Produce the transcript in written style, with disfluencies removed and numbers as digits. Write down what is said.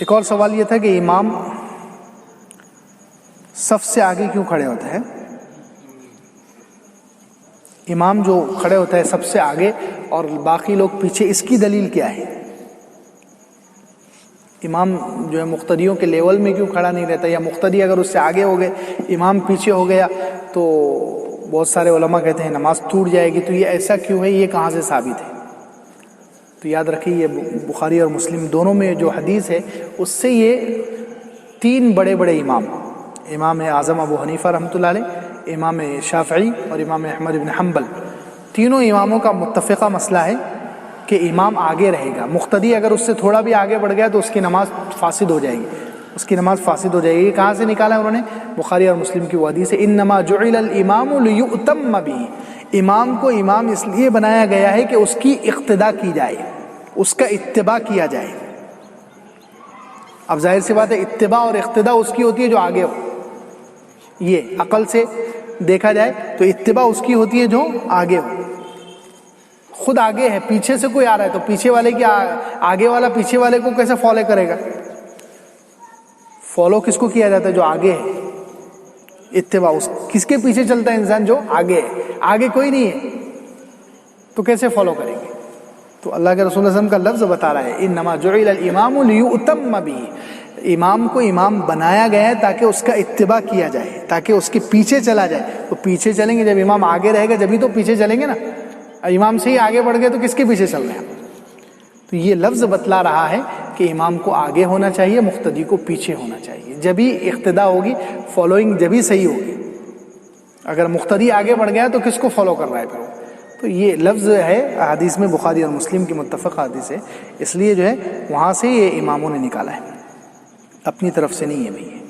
ایک اور سوال یہ تھا کہ امام صف سے آگے کیوں کھڑے ہوتے ہیں؟ امام جو کھڑے ہوتا ہے سب سے آگے اور باقی لوگ پیچھے، اس کی دلیل کیا ہے؟ امام جو ہے مقتدیوں کے لیول میں کیوں کھڑا نہیں رہتا، یا مقتدی اگر اس سے آگے ہو گئے، امام پیچھے ہو گیا تو بہت سارے علماء کہتے ہیں نماز ٹوٹ جائے گی. تو یہ ایسا کیوں ہے، یہ کہاں سے ثابت ہے؟ تو یاد رکھیے یہ بخاری اور مسلم دونوں میں جو حدیث ہے اس سے یہ تین بڑے بڑے امام اعظم ابو حنیفہ رحمۃ اللہ علیہ، امام شافعی اور امام احمد بن حنبل، تینوں اماموں کا متفقہ مسئلہ ہے کہ امام آگے رہے گا. مقتدی اگر اس سے تھوڑا بھی آگے بڑھ گیا تو اس کی نماز فاسد ہو جائے گی. یہ کہاں سے نکالا انہوں نے؟ بخاری اور مسلم کی وہ حدیث ہے انما جعل الامام لیؤتم به. امام کو امام اس لیے بنایا گیا ہے کہ اس کی اقتداء کی جائے، اس کا اتباع کیا جائے. اب ظاہر سی بات ہے اتباع اور اقتداء اس کی ہوتی ہے جو آگے ہو. یہ عقل سے دیکھا جائے تو اتباع اس کی ہوتی ہے جو آگے ہو. خود آگے ہے، پیچھے سے کوئی آ رہا ہے تو پیچھے والے کی آگے والا پیچھے والے کو کیسے فالو کرے گا؟ فالو کس کو کیا جاتا ہے؟ جو آگے ہے. اتباع کس کے پیچھے چلتا ہے انسان؟ جو آگے ہے. آگے کوئی نہیں ہے تو کیسے فالو کریں گے؟ تو اللہ کے رسول صلی اللہ علیہ وسلم کا لفظ بتا رہا ہے انما جعل الامام لیؤتم به. امام کو امام بنایا گیا ہے تاکہ اس کا اتباع کیا جائے، تاکہ اس کے پیچھے چلا جائے. تو پیچھے چلیں گے، جب امام آگے رہے گا جبھی تو پیچھے چلیں گے نا. امام سے ہی آگے بڑھ گئے تو کس کے پیچھے چل رہے ہیں؟ تو یہ لفظ بتلا رہا ہے کہ امام کو آگے ہونا چاہیے، مقتدی کو پیچھے ہونا چاہیے. جبھی اقتداء ہوگی، فالوئنگ جبھی صحیح ہوگی. اگر مقتدی آگے بڑھ گیا تو کس کو فالو کر رہا ہے پھر؟ تو یہ لفظ ہے حدیث میں، بخاری اور مسلم کی متفق حدیث ہے، اس لیے جو ہے وہاں سے یہ اماموں نے نکالا ہے، اپنی طرف سے نہیں ہے بھئی.